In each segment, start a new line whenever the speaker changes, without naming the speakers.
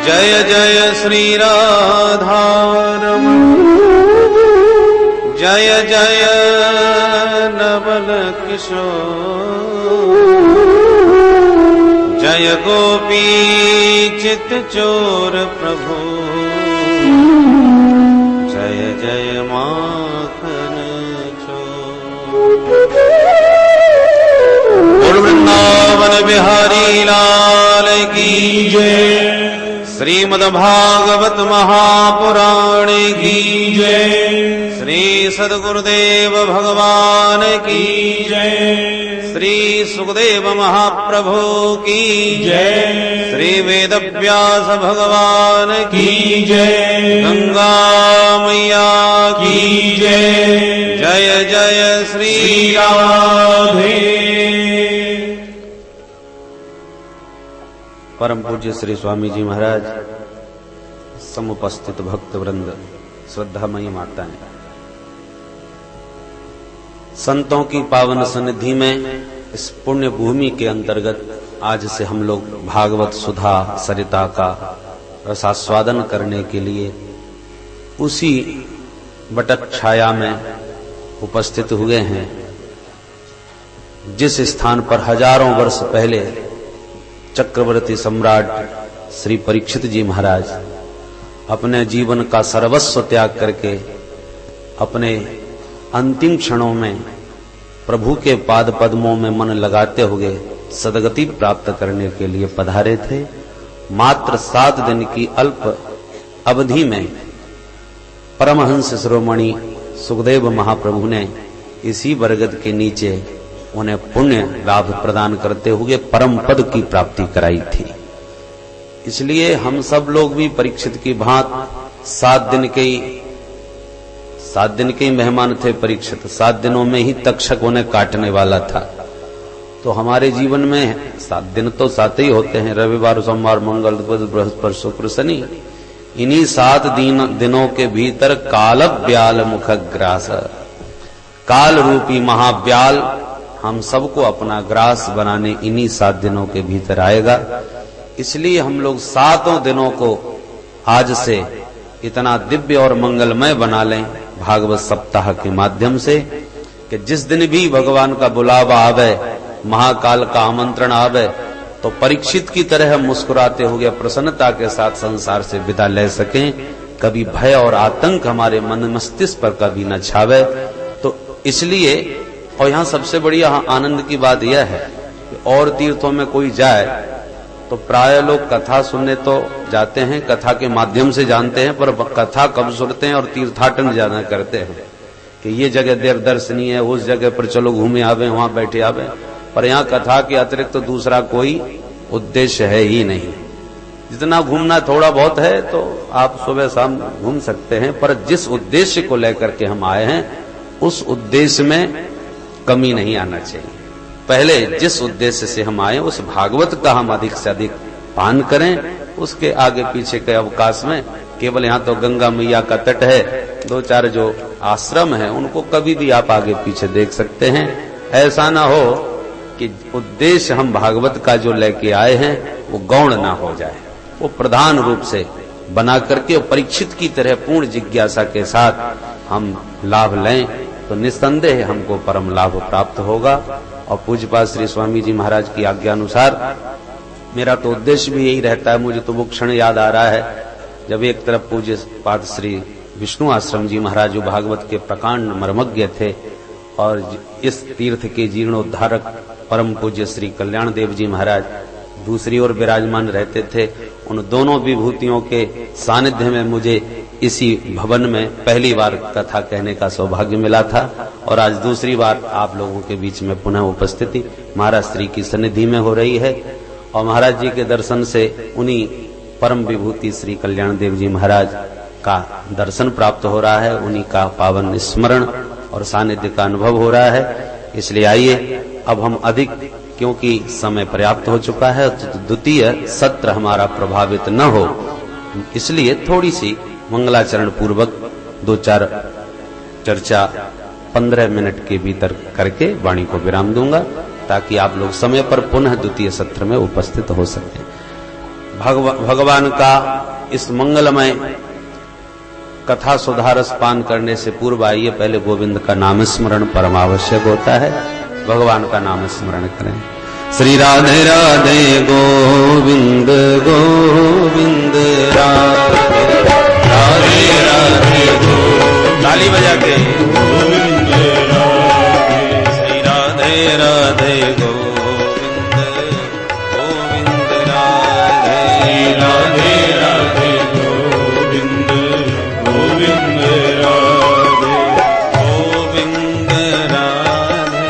जय जय श्री राधारमण जय जय नवल किशोर जय गोपी चित चोर प्रभु जय जय माखन चोर। वृंदावन बिहारी लाल की जय। श्रीमद्भागवत महापुराण की जय। श्री सद्गुरुदेव भगवान की जय। श्री सुखदेव महाप्रभु की जय। श्री वेद व्यास भगवान की जय। गंगा मैया की जय। जय जय श्री राधे। परम पूज्य श्री स्वामी जी महाराज, समुपस्थित भक्त वृंद, श्रद्धामयी माताएं, संतों की पावन सन्निधि में इस पुण्य भूमि के अंतर्गत आज से हम लोग भागवत सुधा सरिता का रसास्वादन करने के लिए उसी बटक छाया में उपस्थित हुए हैं जिस स्थान पर हजारों वर्ष पहले चक्रवर्ती सम्राट श्री परीक्षित जी महाराज अपने जीवन का सर्वस्व त्याग करके अपने अंतिम क्षणों में प्रभु के पाद पद्मों में मन लगाते हुए सदगति प्राप्त करने के लिए पधारे थे। मात्र 7 दिन की अल्प अवधि में परमहंस शिरोमणि सुखदेव महाप्रभु ने इसी बरगद के नीचे उन्हें पुण्य लाभ प्रदान करते हुए परम पद की प्राप्ति कराई थी। इसलिए हम सब लोग भी परीक्षित की भांति 7 दिन के मेहमान थे परीक्षित। 7 दिनों में ही तक्षक उन्हें काटने वाला था। तो हमारे जीवन में 7 दिन तो 7 ही होते हैं, रविवार सोमवार मंगल बुध बृहस्पति शुक्र शनि। इन्हीं 7 दिनों के भीतर काल व्याल मुखग्रास, काल रूपी महाव्याल हम सबको अपना ग्रास बनाने इन्हीं 7 दिनों के भीतर आएगा। इसलिए हम लोग 7 दिनों को आज से इतना दिव्य और मंगलमय बना लें भागवत सप्ताह के माध्यम से कि जिस दिन भी भगवान का बुलावा आवे, महाकाल का आमंत्रण आवे, तो परीक्षित की तरह मुस्कुराते हुए प्रसन्नता के साथ संसार से विदा ले सकें। कभी भय और आतंक हमारे मन मस्तिष्क पर कभी न छावे। तो इसलिए और यहाँ सबसे बढ़िया आनंद की बात यह है कि और तीर्थों में कोई जाए तो प्राय लोग कथा सुनने तो जाते हैं, कथा के माध्यम से जानते हैं, पर कथा कब सुनते हैं और तीर्थाटन ज्यादा करते हैं कि ये जगह देव दर्शनीय है, उस जगह पर चलो घूमे आवे, वहां बैठे आवे। पर यहाँ कथा के अतिरिक्त तो दूसरा कोई उद्देश्य है ही नहीं। जितना घूमना थोड़ा बहुत है तो आप सुबह शाम घूम सकते हैं, पर जिस उद्देश्य को लेकर के हम आए हैं उस उद्देश्य में कमी नहीं आना चाहिए। पहले जिस उद्देश्य से हम आए उस भागवत का हम अधिक से अधिक पान करें। उसके आगे पीछे के अवकाश में केवल यहाँ तो गंगा मैया का तट है, 2-4 जो आश्रम है उनको कभी भी आप आगे पीछे देख सकते हैं। ऐसा ना हो कि उद्देश्य हम भागवत का जो लेके आए हैं वो गौण ना हो जाए, वो प्रधान रूप से बना करके परीक्षित की तरह पूर्ण जिज्ञासा के साथ हम लाभ लें तो निस्संदेह हमको परम लाभ प्राप्त होगा। और पूज्यपाद श्री स्वामी जी महाराज की आज्ञा अनुसार मेरा तो उद्देश्य भी यही रहता है। मुझे तो वो क्षण याद आ रहा है जब एक तरफ पूज्यपाद श्री विष्णु आश्रम जी महाराज जो भागवत के प्रकांड मर्मज्ञ थे और इस तीर्थ के जीर्णोद्धारक परम पूज्य श्री कल्याण देव जी महाराज दूसरी ओर विराजमान रहते थे। उन दोनों विभूतियों के सानिध्य में मुझे इसी भवन में पहली बार कथा कहने का सौभाग्य मिला था और आज दूसरी बार आप लोगों के बीच में पुनः उपस्थिति महाराज श्री की सन्निधि में हो रही है। और महाराज जी के दर्शन से उन्हीं परम विभूति श्री कल्याण देव जी महाराज का दर्शन प्राप्त हो रहा है, उन्हीं का पावन स्मरण और सानिध्य का अनुभव हो रहा है। इसलिए आइए अब हम अधिक, क्योंकि समय पर्याप्त हो चुका है, तो द्वितीय सत्र हमारा प्रभावित न हो, इसलिए थोड़ी सी मंगलाचरण पूर्वक 2-4 चर्चा 15 मिनट के भीतर करके वाणी को विराम दूंगा ताकि आप लोग समय पर पुनः द्वितीय सत्र में उपस्थित हो सकें। भगवान का इस मंगलमय कथा सुधारस पान करने से पूर्व आइए पहले गोविंद का नाम स्मरण परम आवश्यक होता है। भगवान का नाम स्मरण करें। श्री राधे राधे गोविंद गोविंद राधे राधे राधे गोविंद। ताली बजा के गोविंद राधे। श्री राधे राधे गोविंद गोविंद राधे राधे राधे गोविंद गोविंद राधे गोविंद राधे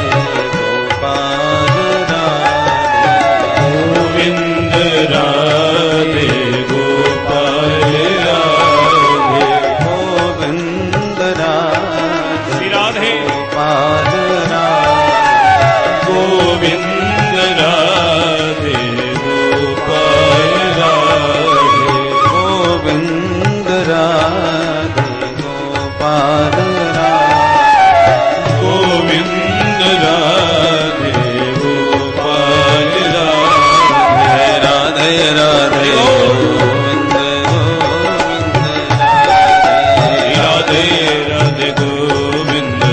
गोपाल राधे गोविंद राधे गोपाल राधे गोविंद राधे श्री राधे गोपाल राधे गोविंद राधे गोपाल राधे गोविंद राधे गोपाल राधे गोविंद राधे गोपाल राधे राधे राधे गोविंद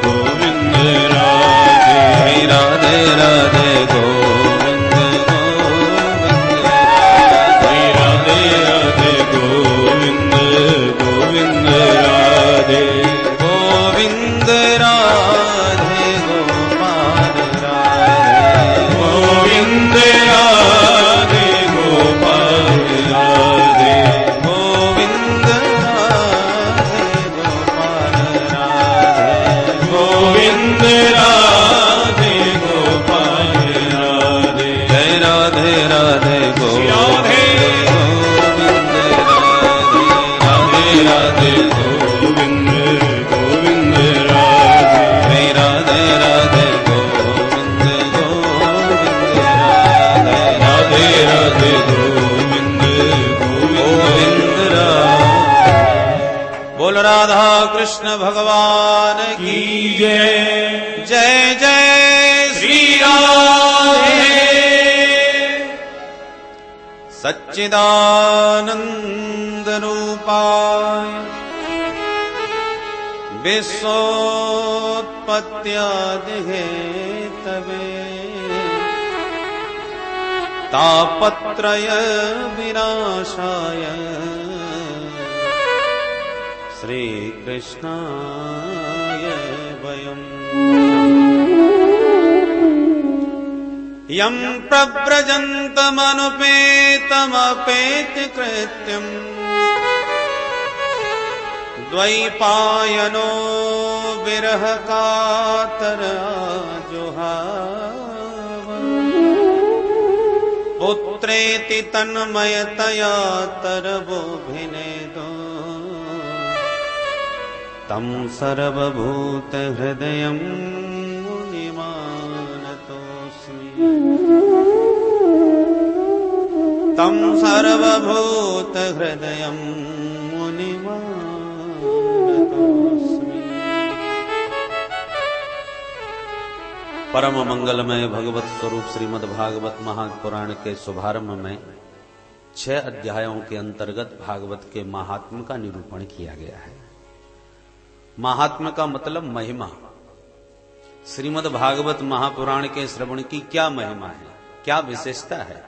गोविंद राधे राधे राधे गोविंद गोविंद गोविंद राधे गोविंद राधे गोपाल राधे गोविंद राधे गोपाल राधे गोविंद राधे गोपाल राधे गोविंद राधे गोपाल राधे जय राधे राधे गोविंद राधे गोविंद गोविंद राधे राधे राधे गोविंद गोविंद राधे राधे राधे गोविंद गोविंद राधे। बोल राधा कृष्ण भगवान की जय। जय जय श्री राधे। सच्चिदानंद रूपाय विश्वोत्पत्त्यादि हेतवे तापत्रय विनाशाय श्री कृष्णाय वयम् यं प्रव्रजन्तमनुपेतमपेति कृत्यम् द्वैपायनो विरह कातर जुहाव पुत्रेति तन्मयतया तरवोभिनेदो तं सर्वभूत हृदयं मुनिमानतोऽस्मि तं सर्वभूत हृदयं मुनिमानतोऽस्मि। परम मंगलमय भगवत स्वरूप श्रीमद् भागवत महापुराण के शुभारंभ में 6 अध्यायों के अंतर्गत भागवत के महात्म्य का निरूपण किया गया है। महात्म्य का मतलब महिमा। श्रीमद् भागवत महापुराण के श्रवण की क्या महिमा है, क्या विशेषता है।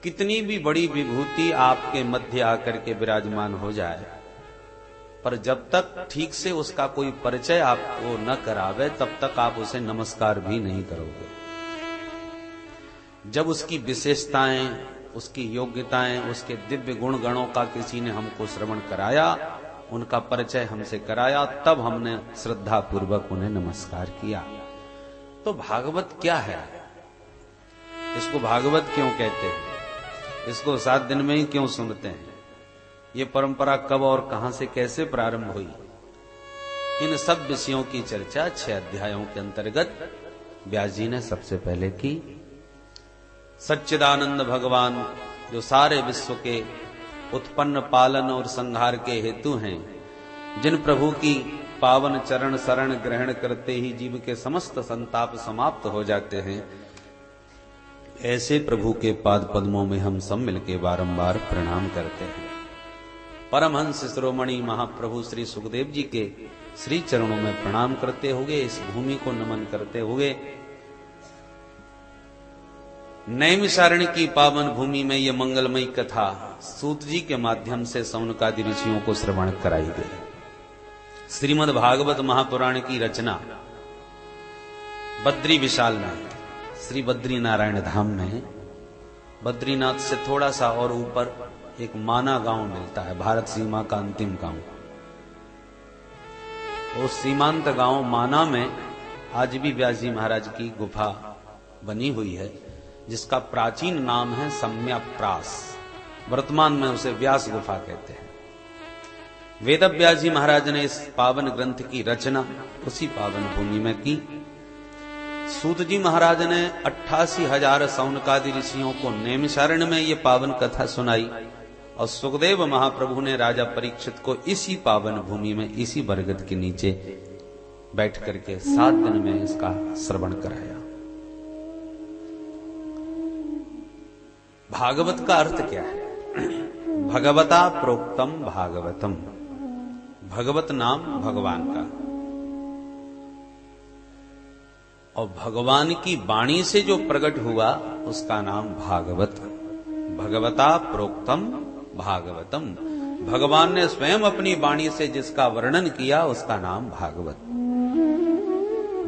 कितनी भी बड़ी विभूति आपके मध्य आकर के विराजमान हो जाए, पर जब तक ठीक से उसका कोई परिचय आपको न करावे तब तक आप उसे नमस्कार भी नहीं करोगे। जब उसकी विशेषताएं, उसकी योग्यताएं, उसके दिव्य गुण गणों का किसी ने हमको श्रवण कराया, उनका परिचय हमसे कराया, तब हमने श्रद्धा पूर्वक उन्हें नमस्कार किया। तो भागवत क्या है, इसको भागवत क्यों कहते हैं, इसको 7 दिन में ही क्यों सुनते हैं, ये परंपरा कब और कहां से कैसे प्रारंभ हुई, इन सब विषयों की चर्चा 6 अध्यायों के अंतर्गत व्यास जी ने सबसे पहले की। सच्चिदानंद भगवान जो सारे विश्व के उत्पन्न, पालन और संहार के हेतु हैं, जिन प्रभु की पावन चरण शरण ग्रहण करते ही जीव के समस्त संताप समाप्त हो जाते हैं, ऐसे प्रभु के पाद पद्मों में हम सब मिलके बारंबार प्रणाम करते हैं। परमहंस शिरोमणि महाप्रभु श्री सुखदेव जी के श्री चरणों में प्रणाम करते हुए, इस भूमि को नमन करते हुए, नैमिषारण्य की पावन भूमि में ये मंगलमयी कथा सूत जी के माध्यम से सौनकादि ऋषियों को श्रवण कराई गई। श्रीमद् भागवत महापुराण की रचना बद्री विशाल में, श्री बद्री नारायण धाम में, बद्रीनाथ से थोड़ा सा और ऊपर एक माना गांव मिलता है, भारत सीमा का अंतिम गांव। उस सीमांत गांव माना में आज भी व्यास जी महाराज की गुफा बनी हुई है, जिसका प्राचीन नाम है सम्यप्रास। वर्तमान में उसे व्यास गुफा कहते हैं। वेदव्यास जी महाराज ने इस पावन ग्रंथ की रचना उसी पावन भूमि में की। सूत जी महाराज ने 88,000 सौनकादि ऋषियों को नैमिषारण्य में ये पावन कथा सुनाई, और सुखदेव महाप्रभु ने राजा परीक्षित को इसी पावन भूमि में, इसी बरगद के नीचे बैठ करके 7 दिन में इसका श्रवण कराया। भागवत का अर्थ क्या है? भगवता प्रोक्तम भागवतम। भगवत नाम भगवान का, और भगवान की वाणी से जो प्रकट हुआ उसका नाम भागवत। भगवता प्रोक्तम भागवतम। भगवान ने स्वयं अपनी वाणी से जिसका वर्णन किया उसका नाम भागवत।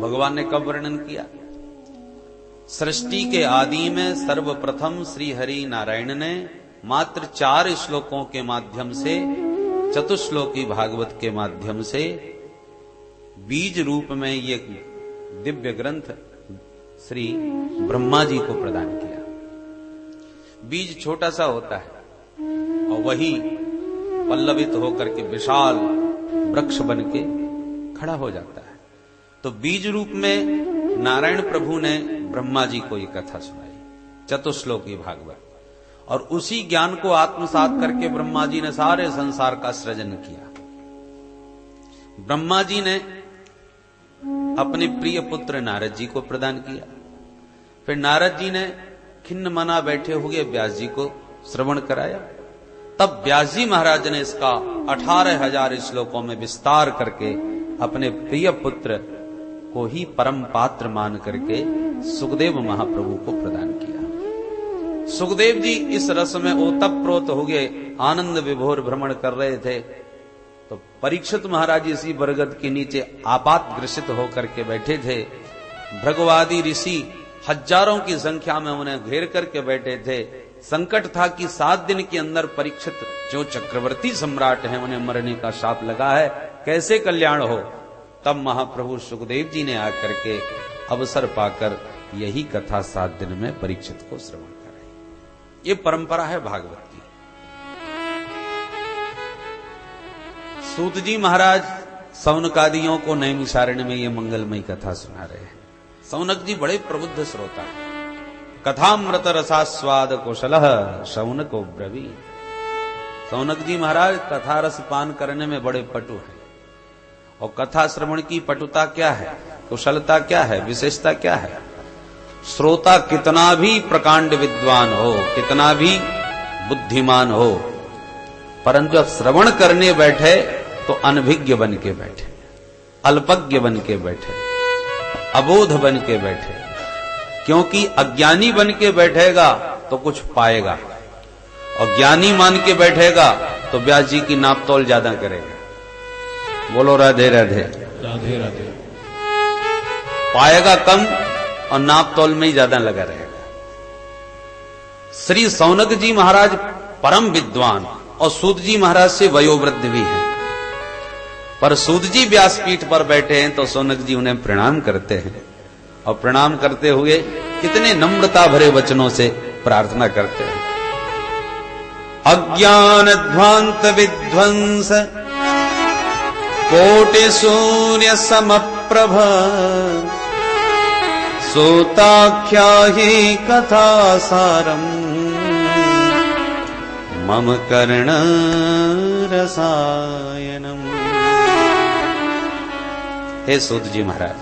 भगवान ने कब वर्णन किया? सृष्टि के आदि में सर्वप्रथम श्री हरि नारायण ने मात्र 4 श्लोकों के माध्यम से, चतुश्लोकी भागवत के माध्यम से बीज रूप में ये दिव्य ग्रंथ श्री ब्रह्मा जी को प्रदान किया। बीज छोटा सा होता है और वही पल्लवित होकर के विशाल वृक्ष बन के खड़ा हो जाता है। तो बीज रूप में नारायण प्रभु ने ब्रह्मा जी को ये कथा सुनाई, चतुश्लोकी भागवत, और उसी ज्ञान को आत्मसात करके ब्रह्मा जी ने सारे संसार का सृजन किया। ब्रह्मा जी ने अपने प्रिय पुत्र नारद जी को प्रदान किया। फिर नारद जी ने खिन्न मना बैठे हुए व्यास जी को श्रवण कराया। तब व्यास जी महाराज ने इसका 18,000 श्लोकों में विस्तार करके अपने प्रिय पुत्र को ही परम पात्र मान करके सुखदेव महाप्रभु को प्रदान किया। सुखदेव जी इस रस में ओतप्रोत हो गए, आनंद विभोर भ्रमण कर रहे थे, तो परीक्षित महाराज इसी बरगद के नीचे आपात ग्रसित होकर के बैठे थे। भृगवादी ऋषि हजारों की संख्या में उन्हें घेर करके बैठे थे। संकट था कि 7 दिन के अंदर परीक्षित जो चक्रवर्ती सम्राट हैं उन्हें मरने का शाप लगा है, कैसे कल्याण हो। तब महाप्रभु सुखदेव जी ने आकर के अवसर पाकर यही कथा 7 दिन में परीक्षित को श्रवण कराई। ये परंपरा है भागवत की। सूत जी महाराज सौनकादियों को नैमिषारण्य में ये मंगलमयी कथा सुना रहे हैं। सौनक जी बड़े प्रबुद्ध श्रोता हैं। कथामृत रसास्वाद कौशलः शौनको ब्रवीत। सौनक जी महाराज कथा रस पान करने में बड़े पटु हैं। और कथा श्रवण की पटुता क्या है, कुशलता क्या है, विशेषता क्या है? श्रोता कितना भी प्रकांड विद्वान हो, कितना भी बुद्धिमान हो, परंतु जब श्रवण करने बैठे तो अनभिज्ञ बन के बैठे, अल्पज्ञ बन के बैठे, अबोध बन के बैठे। क्योंकि अज्ञानी बन के बैठेगा तो कुछ पाएगा, और ज्ञानी मान के बैठेगा तो व्यास जी की नापतोल ज्यादा करेगा। बोलो राधे राधे।
राधे राधे।
पाएगा कम और नापतोल में ही ज्यादा लगा रहेगा। श्री सौनक जी महाराज परम विद्वान और सूत जी महाराज से वयोवृद्ध भी हैं, पर सूत जी व्यासपीठ पर बैठे हैं तो सौनक जी उन्हें प्रणाम करते हैं, और प्रणाम करते हुए कितने नम्रता भरे वचनों से प्रार्थना करते हैं। अज्ञान ध्वांत विध्वंस कोटि सूर्य समप्रभ सोताख्याहि कथा सारम मम कर्ण रसायनम। हे सूत जी महाराज,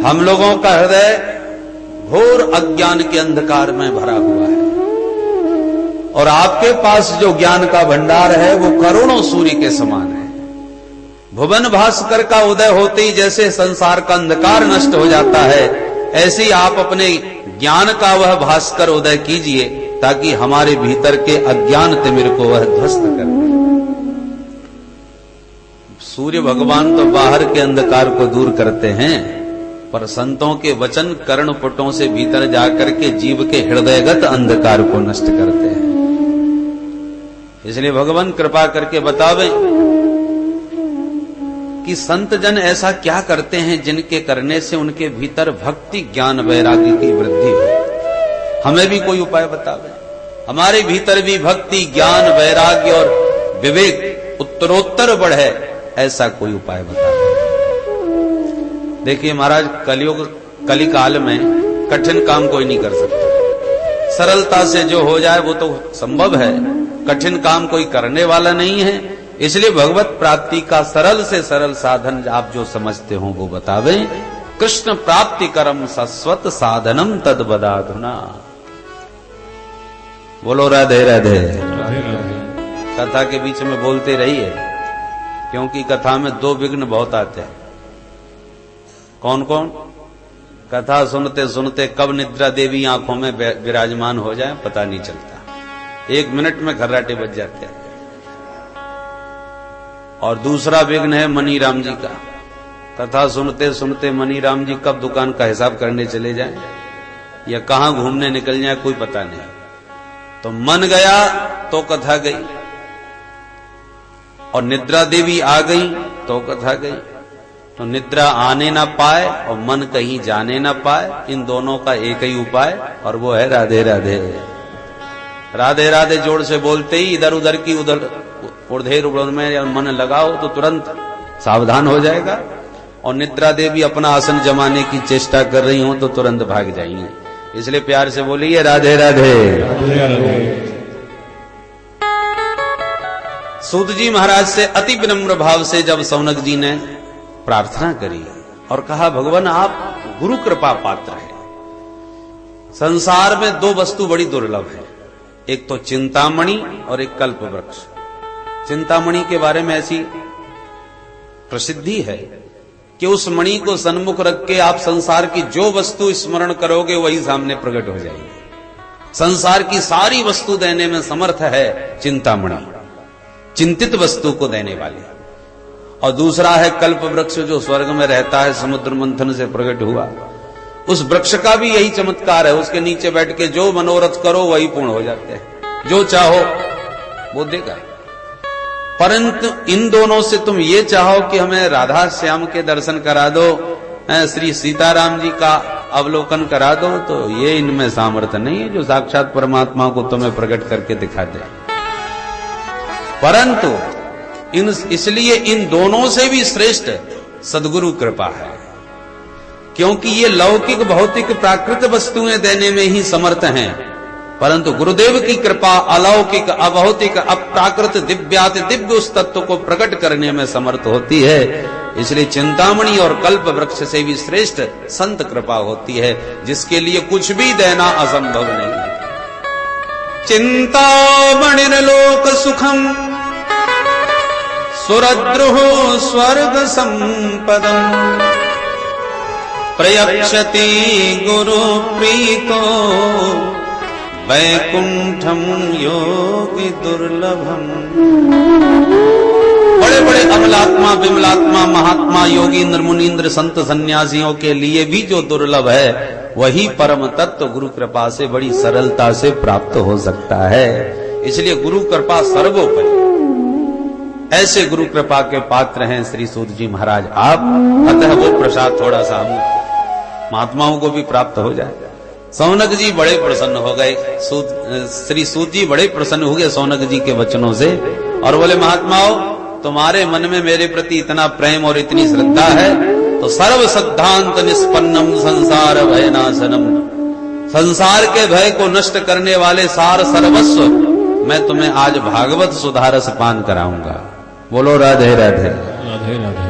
हम लोगों का हृदय घोर अज्ञान के अंधकार में भरा हुआ है, और आपके पास जो ज्ञान का भंडार है वो करोड़ों सूर्य के समान है। भुवन भास्कर का उदय होते ही जैसे संसार का अंधकार नष्ट हो जाता है, ऐसे ही आप अपने ज्ञान का वह भास्कर उदय कीजिए, ताकि हमारे भीतर के अज्ञान तिमिर को वह ध्वस्त कर दे। सूर्य भगवान तो बाहर के अंधकार को दूर करते हैं, पर संतों के वचन कर्णपुटों से भीतर जाकर के जीव के हृदयगत अंधकार को नष्ट करते हैं। इसलिए भगवान कृपा करके बतावें कि संत जन ऐसा क्या करते हैं जिनके करने से उनके भीतर भक्ति ज्ञान वैराग्य की वृद्धि हो। हमें भी कोई उपाय बतावे, हमारे भीतर भी भक्ति ज्ञान वैराग्य और विवेक उत्तरोत्तर बढ़े, ऐसा कोई उपाय बतावे। देखिए महाराज, कलियुग कलिकाल में कठिन काम कोई नहीं कर सकता। सरलता से जो हो जाए वो तो संभव है, कठिन काम कोई करने वाला नहीं है। इसलिए भगवत प्राप्ति का सरल से सरल साधन आप जो समझते हो वो बतावे। कृष्ण प्राप्ति करम सस्वत साधनम तद बदाधुना। बोलो राधे राधे। कथा के बीच में बोलते रहिए, क्योंकि कथा में दो विघ्न बहुत आते हैं। कौन कौन? कथा सुनते सुनते कब निद्रा देवी आंखों में विराजमान हो जाए पता नहीं चलता, 1 मिनट में खर्राटे बज जाते हैं। और दूसरा विघ्न है मनी राम जी का। कथा सुनते सुनते मनी राम जी कब दुकान का हिसाब करने चले जाएं या कहां घूमने निकल जाए कोई पता नहीं। तो मन गया तो कथा गई, और निद्रा देवी आ गई तो कथा गई। तो निद्रा आने ना पाए और मन कहीं जाने ना पाए, इन दोनों का एक ही उपाय, और वो है राधे राधे। राधे राधे जोर से बोलते ही इधर उधर की उधर उर्धेर में मन लगाओ तो तुरंत सावधान हो जाएगा, और निद्रा देवी अपना आसन जमाने की चेष्टा कर रही हो तो तुरंत भाग जाएंगे। इसलिए प्यार से बोलिए राधे राधे। सूत जी महाराज से अति विनम्र भाव से जब सौनक जी ने प्रार्थना करी और कहा, भगवान आप गुरु कृपा पात्र है। संसार में 2 वस्तु बड़ी दुर्लभ है, एक तो चिंतामणि और एक कल्प वृक्ष। चिंतामणि के बारे में ऐसी प्रसिद्धि है कि उस मणि को सन्मुख रख के आप संसार की जो वस्तु स्मरण करोगे वही सामने प्रकट हो जाएगी। संसार की सारी वस्तु देने में समर्थ है चिंतामणि, चिंतित वस्तु को देने वाले। और दूसरा है कल्प वृक्ष, जो स्वर्ग में रहता है, समुद्र मंथन से प्रकट हुआ। उस वृक्ष का भी यही चमत्कार है, उसके नीचे बैठ के जो मनोरथ करो वही पूर्ण हो जाते हैं, जो चाहो वो देगा। परंतु इन दोनों से तुम ये चाहो कि हमें राधा श्याम के दर्शन करा दो, श्री सीताराम जी का अवलोकन करा दो, तो ये इनमें सामर्थ्य नहीं है जो साक्षात परमात्मा को तुम्हें प्रकट करके दिखा दे। परंतु इसलिए इन दोनों से भी श्रेष्ठ सद्गुरु कृपा है, क्योंकि ये लौकिक भौतिक प्राकृत वस्तुएं देने में ही समर्थ हैं, परंतु गुरुदेव की कृपा अलौकिक अभौतिक अप्राकृत दिव्याति दिव्य उस तत्व को प्रकट करने में समर्थ होती है। इसलिए चिंतामणि और कल्प वृक्ष से भी श्रेष्ठ संत कृपा होती है, जिसके लिए कुछ भी देना असंभव नहीं है। चिंतामणिर्लोक सुखम सुरद्रुहो स्वर्ग संपदम प्रयक्षति गुरु प्रीतो वैकुंठम योगी दुर्लभम। बड़े बड़े अमलात्मा विमलात्मा महात्मा योगी निर्मुनीन्द्र संत सन्यासियों के लिए भी जो दुर्लभ है वही परम तत्व गुरु कृपा से बड़ी सरलता से प्राप्त हो सकता है। इसलिए गुरु कृपा सर्वोपरि। ऐसे गुरु कृपा के पात्र हैं श्री सूत जी महाराज आप, अतः वो प्रसाद थोड़ा सा हम महात्माओं को भी प्राप्त हो जाए। सौनक जी बड़े प्रसन्न हो गए, श्री सूत जी बड़े प्रसन्न हो गए सौनक जी के वचनों से, और बोले महात्माओं तुम्हारे मन में मेरे प्रति इतना प्रेम और इतनी श्रद्धा है तो सर्व सिद्धांत निष्पन्नम संसार भयनाशनम, संसार के भय को नष्ट करने वाले सार सर्वस्व मैं तुम्हें आज भागवत सुधारस पान कराऊंगा। बोलो राधे राधे।
राधे राधे।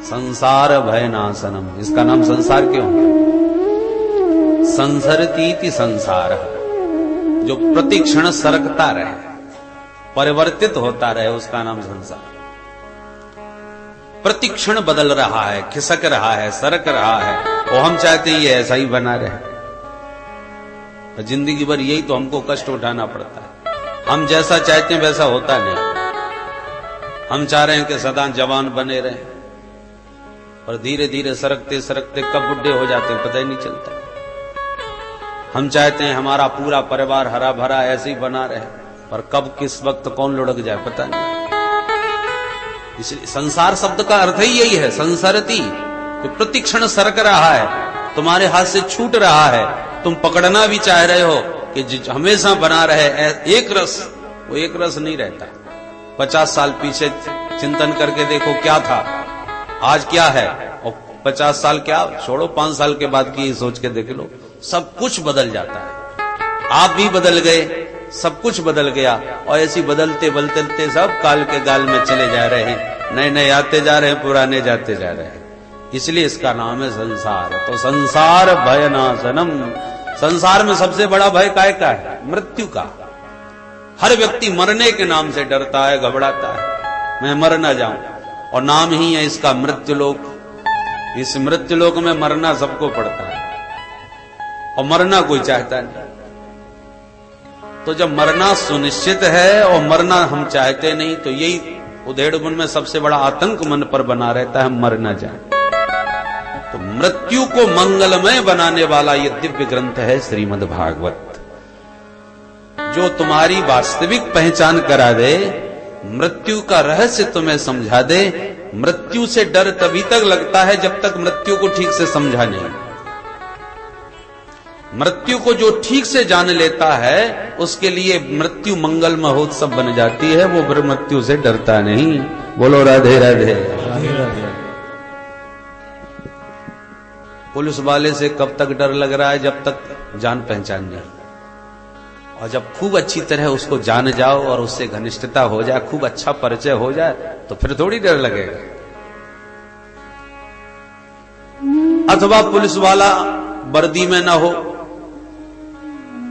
संसार भय नाशनम। इसका नाम संसार क्यों? संसरतीति संसार, जो प्रतिक्षण सरकता रहे, परिवर्तित होता रहे, उसका नाम संसार। प्रतिक्षण बदल रहा है, खिसक रहा है, सरक रहा है, और हम चाहते हैं ये ऐसा ही बना रहे। जिंदगी भर यही तो हमको कष्ट उठाना पड़ता है। हम जैसा चाहते हैं वैसा होता नहीं। हम चाह रहे हैं कि सदा जवान बने रहें, और धीरे धीरे सरकते सरकते कब बुढ़े हो जाते हैं पता ही नहीं चलता। हम चाहते हैं हमारा पूरा परिवार हरा भरा ऐसे ही बना रहे, पर कब किस वक्त कौन लुढ़क जाए पता नहीं। इसलिए संसार शब्द का अर्थ ही यही है, संसरती, कि प्रतिक्षण सरक रहा है, तुम्हारे हाथ से छूट रहा है, तुम पकड़ना भी चाह रहे हो कि हमेशा बना रहे एक रस, वो एक रस नहीं रहता। 50 साल पीछे चिंतन करके देखो क्या था, आज क्या है, और 50 साल क्या छोड़ो, 5 साल के बाद की सोच के देख लो, सब कुछ बदल जाता है। आप भी बदल गए, सब कुछ बदल गया, और ऐसी बदलते बदलते सब काल के गाल में चले जा रहे हैं, नए नए आते जा रहे हैं, पुराने जाते जा रहे हैं। इसलिए इसका नाम है संसार। तो संसार भय नाशनम। संसार में सबसे बड़ा भय काय का है? मृत्यु का। हर व्यक्ति मरने के नाम से डरता है, घबराता है, मैं मर ना जाऊं, और नाम ही है इसका मृत्युलोक। इस मृत्युलोक में मरना सबको पड़ता है, और मरना कोई चाहता नहीं। तो जब मरना सुनिश्चित है और मरना हम चाहते नहीं, तो यही उधेड़ बुन में सबसे बड़ा आतंक मन पर बना रहता है, मर ना जाए। तो मृत्यु को मंगलमय बनाने वाला ये दिव्य ग्रंथ है श्रीमद् भागवत, जो तुम्हारी वास्तविक पहचान करा दे, मृत्यु का रहस्य तुम्हें समझा दे। मृत्यु से डर तभी तक लगता है जब तक मृत्यु को ठीक से समझा नहीं। मृत्यु को जो ठीक से जान लेता है, उसके लिए मृत्यु मंगल महोत्सव बन जाती है, वो फिर मृत्यु से डरता नहीं। बोलो राधे राधे। पुलिस वाले से कब तक डर लग रहा है? जब तक जान पहचान नहीं, और जब खूब अच्छी तरह उसको जान जाओ और उससे घनिष्ठता हो जाए, खूब अच्छा परिचय हो जाए, तो फिर थोड़ी डर लगेगा। अथवा पुलिस वाला वर्दी में ना हो,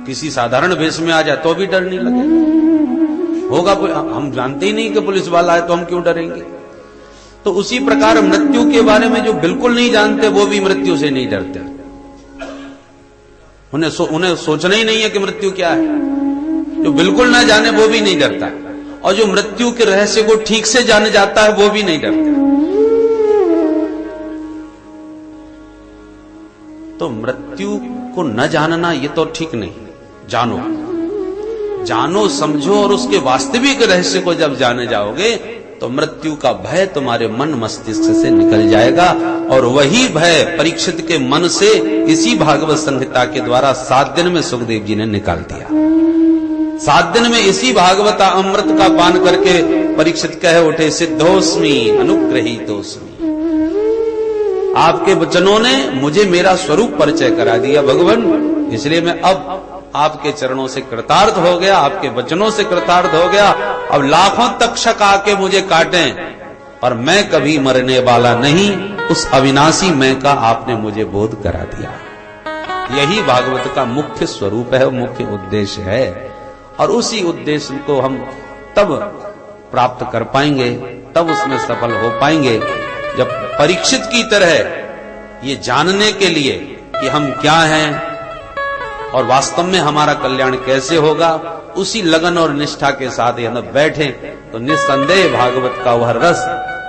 किसी साधारण वेश में आ जाए तो भी डर नहीं लगेगा। होगा, हम जानते ही नहीं कि पुलिस वाला है, तो हम क्यों डरेंगे? तो उसी प्रकार मृत्यु के बारे में जो बिल्कुल नहीं जानते, वो भी मृत्यु से नहीं डरते। उन्हें सोचना ही नहीं है कि मृत्यु क्या है। जो बिल्कुल ना जाने वो भी नहीं डरता, और जो मृत्यु के रहस्य को ठीक से जान जाता है वो भी नहीं डरता। तो मृत्यु को न जानना ये तो ठीक नहीं। जानो, जानो, समझो, और उसके वास्तविक रहस्य को जब जाने जाओगे तो मृत्यु का भय तुम्हारे मन मस्तिष्क से निकल जाएगा। और वही भय परीक्षित के मन से इसी भागवत संहिता के द्वारा 7 दिन में सुखदेव जी ने निकाल दिया। 7 दिन में इसी भागवता अमृत का पान करके परीक्षित कह उठे, सिद्धोस्मि अनुग्रहीतोस्मि। आपके वचनों ने मुझे मेरा स्वरूप परिचय करा दिया भगवान, इसलिए मैं अब आपके चरणों से कृतार्थ हो गया, आपके वचनों से कृतार्थ हो गया। अब लाखों तक्षक आके मुझे काटें, पर मैं कभी मरने वाला नहीं, उस अविनाशी मैं का आपने मुझे बोध करा दिया। यही भागवत का मुख्य स्वरूप है, मुख्य उद्देश्य है। और उसी उद्देश्य को हम तब प्राप्त कर पाएंगे, तब उसमें सफल हो पाएंगे, जब परीक्षित की तरह ये जानने के लिए कि हम क्या हैं और वास्तव में हमारा कल्याण कैसे होगा, उसी लगन और निष्ठा के साथ हम बैठे, तो निस्संदेह भागवत का वह रस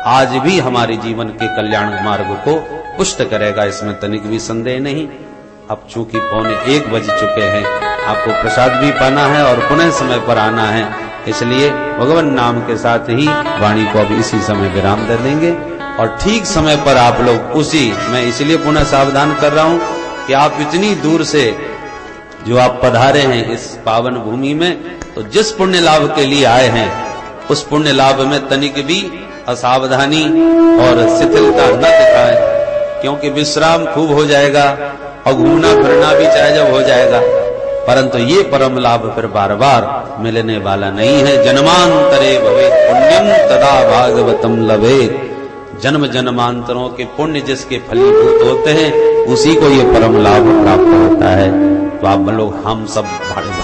आज भी हमारे जीवन के कल्याण मार्ग को पुष्ट करेगा, इसमें तनिक भी संदेह नहीं। अब चूंकि 1:15 बज चुके हैं, आपको प्रसाद भी पाना है और पुनः समय पर आना है, इसलिए भगवान नाम के साथ ही वाणी को अब इसी समय विराम दे देंगे। और ठीक समय पर आप लोग उसी, मैं इसलिए पुनः सावधान कर रहा हूं कि आप इतनी दूर से जो आप पधारे हैं इस पावन भूमि में, तो जिस पुण्य लाभ के लिए आए हैं, उस पुण्य लाभ में तनिक भी असावधानी और शिथिलता न दिखाएं, क्योंकि विश्राम खूब हो जाएगा और घूमना फिरना भी चाहे जब हो जाएगा, परंतु ये परम लाभ फिर बार बार मिलने वाला नहीं है। जन्मांतरे भवेत् पुण्यम तदा भागवतम लभेत्।
जन्म जन्मांतरों के पुण्य जिसके फलीभूत होते हैं उसी को ये परम लाभ प्राप्त होता है। तो आप लोग हम सब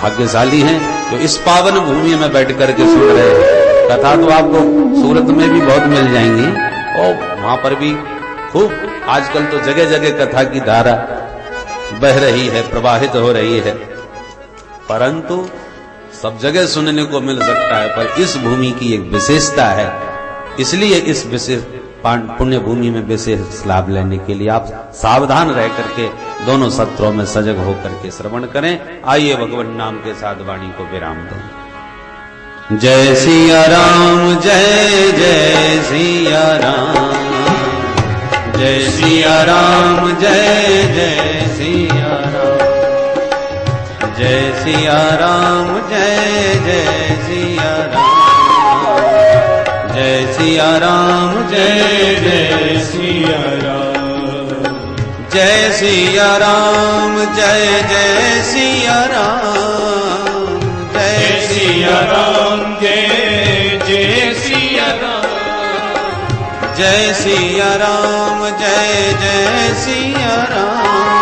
भाग्यशाली हैं जो इस पावन भूमि में बैठ करके सुन रहे हैं। कथा तो आपको सूरत में भी बहुत मिल जाएंगी और वहां पर भी खूब आजकल तो जगह जगह कथा की धारा बह रही है, प्रवाहित हो रही है, परंतु सब जगह सुनने को मिल सकता है। पर इस भूमि की एक विशेषता है, इसलिए इस विशेष पुण्य भूमि में विशेष लाभ लेने के लिए आप सावधान रह करके दोनों सत्रों में सजग होकर के श्रवण करें। आइए भगवान नाम के साथ वाणी को विराम दें। जय सिया राम, जय जय सिया राम, जय सिया राम, जय जय सिया राम, जय सिया राम, जय जय सिया राम, जय सिया राम, जय जय सिया राम, जय सिया राम, जय जय सिया राम, जय सिया राम, जय जय सिया राम, जय सिया राम, जय जय सिया राम,